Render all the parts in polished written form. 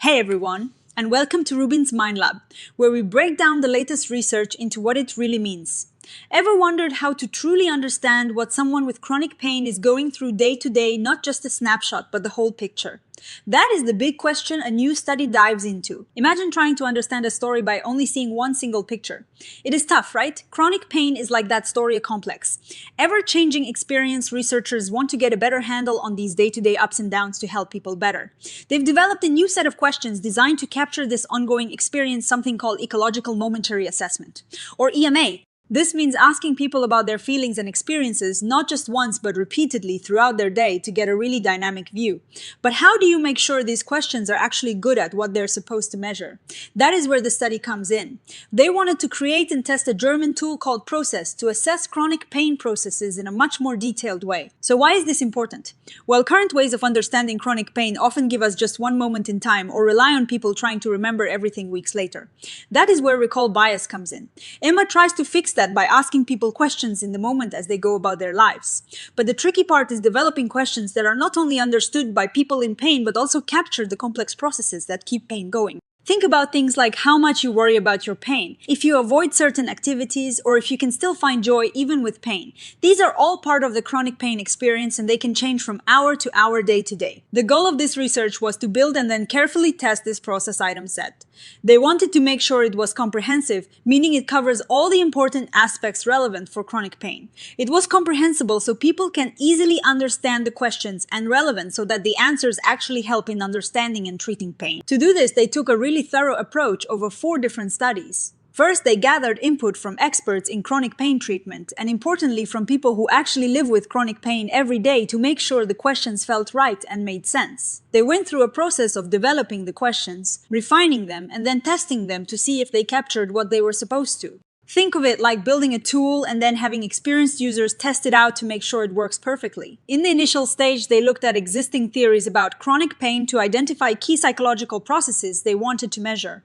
Hey everyone, and welcome to RUBIN'S Mind Lab, where we break down the latest research into what it really means. Ever wondered how to truly understand what someone with chronic pain is going through day to day, not just a snapshot, but the whole picture? That is the big question a new study dives into. Imagine trying to understand a story by only seeing one single picture. It is tough, right? Chronic pain is like that story complex. Ever-changing experience researchers want to get a better handle on these day-to-day ups and downs to help people better. They've developed a new set of questions designed to capture this ongoing experience, something called Ecological Momentary Assessment, or EMA. This means asking people about their feelings and experiences not just once but repeatedly throughout their day to get a really dynamic view. But how do you make sure these questions are actually good at what they're supposed to measure? That is where the study comes in. They wanted to create and test a German tool called Process to assess chronic pain processes in a much more detailed way. So why is this important? Well, current ways of understanding chronic pain often give us just one moment in time or rely on people trying to remember everything weeks later. That is where recall bias comes in. Emma tries to fix that by asking people questions in the moment as they go about their lives. But the tricky part is developing questions that are not only understood by people in pain but also capture the complex processes that keep pain going. Think about things like how much you worry about your pain, if you avoid certain activities, or if you can still find joy even with pain. These are all part of the chronic pain experience, and they can change from hour to hour, day to day. The goal of this research was to build and then carefully test this process item set. They wanted to make sure it was comprehensive, meaning it covers all the important aspects relevant for chronic pain. It was comprehensible so people can easily understand the questions, and relevant so that the answers actually help in understanding and treating pain. To do this, they took a really thorough approach over 4 different studies. First, they gathered input from experts in chronic pain treatment, and importantly from people who actually live with chronic pain every day to make sure the questions felt right and made sense. They went through a process of developing the questions, refining them, and then testing them to see if they captured what they were supposed to. Think of it like building a tool and then having experienced users test it out to make sure it works perfectly. In the initial stage, they looked at existing theories about chronic pain to identify key psychological processes they wanted to measure.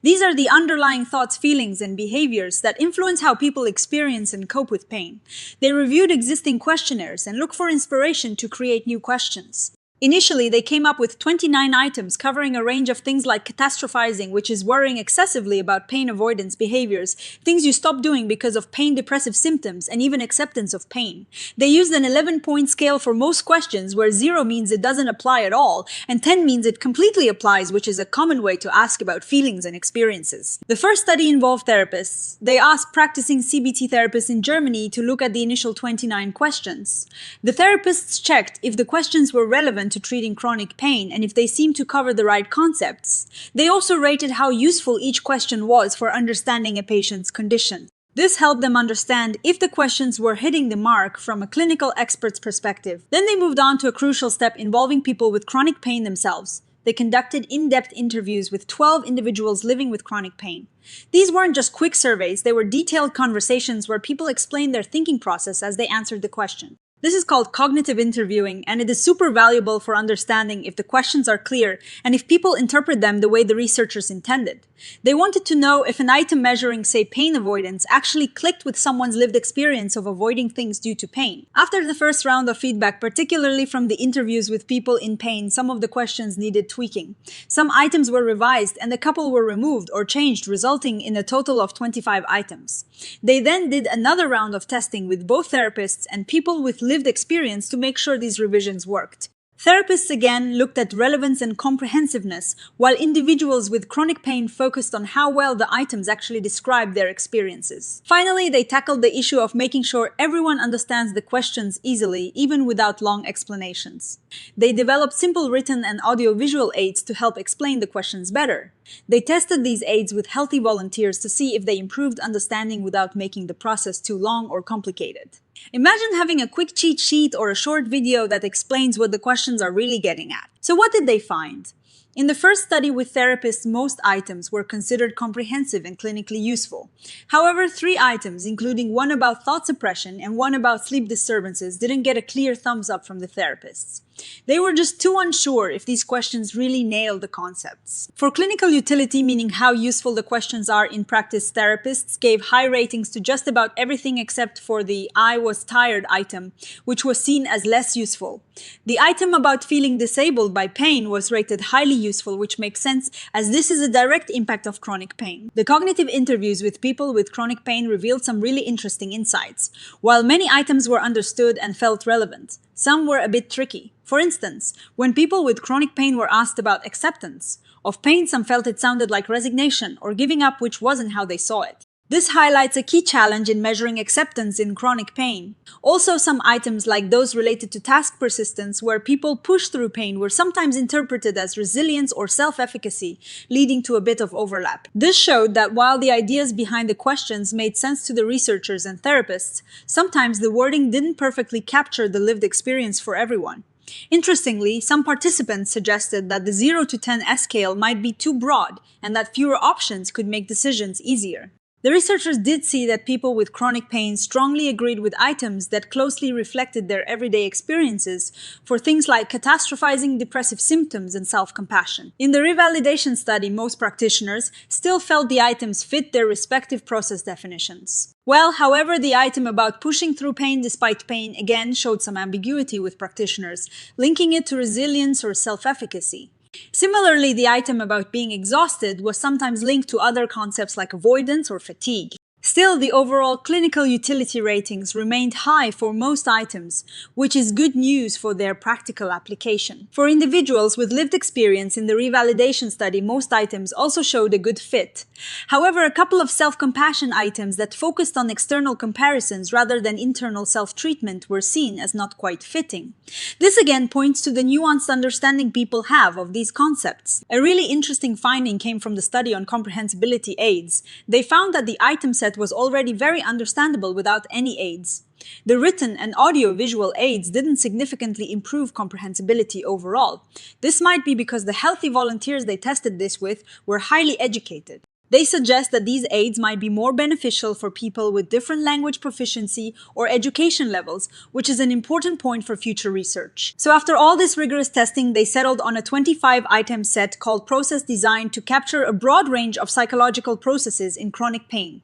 These are the underlying thoughts, feelings, and behaviors that influence how people experience and cope with pain. They reviewed existing questionnaires and looked for inspiration to create new questions. Initially, they came up with 29 items covering a range of things like catastrophizing, which is worrying excessively about pain avoidance behaviors, things you stop doing because of pain-depressive symptoms, and even acceptance of pain. They used an 11-point scale for most questions, where 0 means it doesn't apply at all, and 10 means it completely applies, which is a common way to ask about feelings and experiences. The first study involved therapists. They asked practicing CBT therapists in Germany to look at the initial 29 questions. The therapists checked if the questions were relevant to treating chronic pain and if they seemed to cover the right concepts. They also rated how useful each question was for understanding a patient's condition. This helped them understand if the questions were hitting the mark from a clinical expert's perspective. Then they moved on to a crucial step involving people with chronic pain themselves. They conducted in-depth interviews with 12 individuals living with chronic pain. These weren't just quick surveys, they were detailed conversations where people explained their thinking process as they answered the question. This is called cognitive interviewing, and it is super valuable for understanding if the questions are clear and if people interpret them the way the researchers intended. They wanted to know if an item measuring, say, pain avoidance actually clicked with someone's lived experience of avoiding things due to pain. After the first round of feedback, particularly from the interviews with people in pain, some of the questions needed tweaking. Some items were revised and a couple were removed or changed, resulting in a total of 25 items. They then did another round of testing with both therapists and people with lived experience to make sure these revisions worked. Therapists again looked at relevance and comprehensiveness, while individuals with chronic pain focused on how well the items actually described their experiences. Finally, they tackled the issue of making sure everyone understands the questions easily, even without long explanations. They developed simple written and audio-visual aids to help explain the questions better. They tested these aids with healthy volunteers to see if they improved understanding without making the process too long or complicated. Imagine having a quick cheat sheet or a short video that explains what the questions are really getting at. So what did they find? In the first study with therapists, most items were considered comprehensive and clinically useful. However, 3 items, including one about thought suppression and one about sleep disturbances, didn't get a clear thumbs up from the therapists. They were just too unsure if these questions really nailed the concepts. For clinical utility, meaning how useful the questions are in practice, therapists gave high ratings to just about everything except for the "I was tired" item, which was seen as less useful. The item about feeling disabled by pain was rated high highly useful, which makes sense as this is a direct impact of chronic pain. The cognitive interviews with people with chronic pain revealed some really interesting insights. While many items were understood and felt relevant, some were a bit tricky. For instance, when people with chronic pain were asked about acceptance of pain, some felt it sounded like resignation or giving up, which wasn't how they saw it. This highlights a key challenge in measuring acceptance in chronic pain. Also, some items like those related to task persistence, where people push through pain, were sometimes interpreted as resilience or self-efficacy, leading to a bit of overlap. This showed that while the ideas behind the questions made sense to the researchers and therapists, sometimes the wording didn't perfectly capture the lived experience for everyone. Interestingly, some participants suggested that the 0 to 10 scale might be too broad and that fewer options could make decisions easier. The researchers did see that people with chronic pain strongly agreed with items that closely reflected their everyday experiences for things like catastrophizing depressive symptoms and self-compassion. In the revalidation study, most practitioners still felt the items fit their respective process definitions. Well, however, the item about pushing through pain despite pain again showed some ambiguity with practitioners, linking it to resilience or self-efficacy. Similarly, the item about being exhausted was sometimes linked to other concepts like avoidance or fatigue. Still, the overall clinical utility ratings remained high for most items, which is good news for their practical application. For individuals with lived experience in the revalidation study, most items also showed a good fit. However, a couple of self-compassion items that focused on external comparisons rather than internal self-treatment were seen as not quite fitting. This again points to the nuanced understanding people have of these concepts. A really interesting finding came from the study on comprehensibility aids. They found that the item set was already very understandable without any aids. The written and audio-visual aids didn't significantly improve comprehensibility overall. This might be because the healthy volunteers they tested this with were highly educated. They suggest that these aids might be more beneficial for people with different language proficiency or education levels, which is an important point for future research. So after all this rigorous testing, they settled on a 25-item set called Process Design to capture a broad range of psychological processes in chronic pain.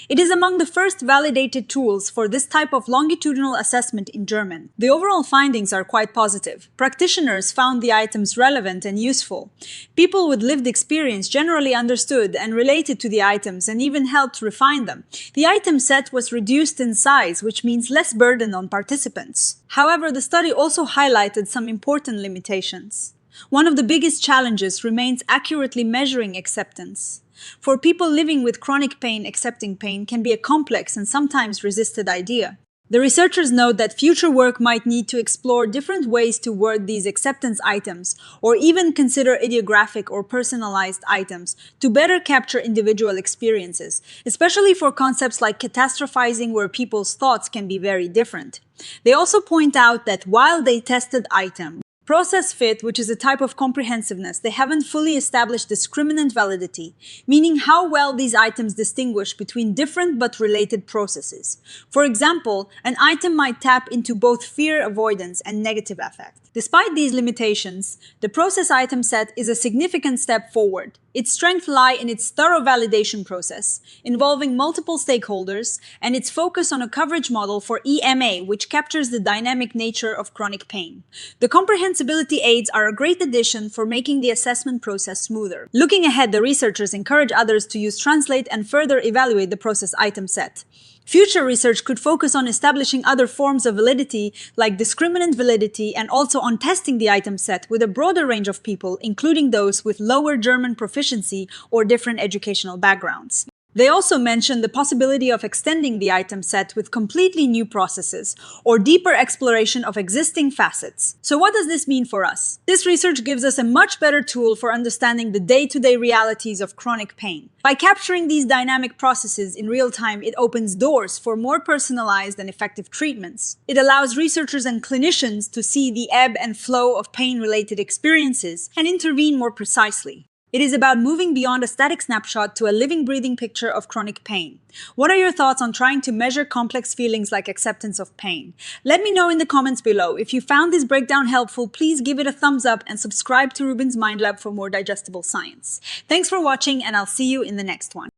It is among the first validated tools for this type of longitudinal assessment in German. The overall findings are quite positive. Practitioners found the items relevant and useful. People with lived experience generally understood and related to the items and even helped refine them. The item set was reduced in size, which means less burden on participants. However, the study also highlighted some important limitations. One of the biggest challenges remains accurately measuring acceptance. For people living with chronic pain, accepting pain can be a complex and sometimes resisted idea. The researchers note that future work might need to explore different ways to word these acceptance items, or even consider idiographic or personalized items to better capture individual experiences, especially for concepts like catastrophizing, where people's thoughts can be very different. They also point out that while they tested items, process fit, which is a type of comprehensiveness, they haven't fully established discriminant validity, meaning how well these items distinguish between different but related processes. For example, an item might tap into both fear avoidance and negative affect. Despite these limitations, the process item set is a significant step forward. Its strengths lie in its thorough validation process, involving multiple stakeholders, and its focus on a coverage model for EMA, which captures the dynamic nature of chronic pain. The comprehensibility aids are a great addition for making the assessment process smoother. Looking ahead, the researchers encourage others to use Translate and further evaluate the process item set. Future research could focus on establishing other forms of validity, like discriminant validity, and also on testing the item set with a broader range of people, including those with lower German proficiency or different educational backgrounds. They also mentioned the possibility of extending the item set with completely new processes or deeper exploration of existing facets. So what does this mean for us? This research gives us a much better tool for understanding the day-to-day realities of chronic pain. By capturing these dynamic processes in real time, it opens doors for more personalized and effective treatments. It allows researchers and clinicians to see the ebb and flow of pain-related experiences and intervene more precisely. It is about moving beyond a static snapshot to a living, breathing picture of chronic pain. What are your thoughts on trying to measure complex feelings like acceptance of pain? Let me know in the comments below. If you found this breakdown helpful, please give it a thumbs up and subscribe to RUBIN'S Mind Lab for more digestible science. Thanks for watching, and I'll see you in the next one.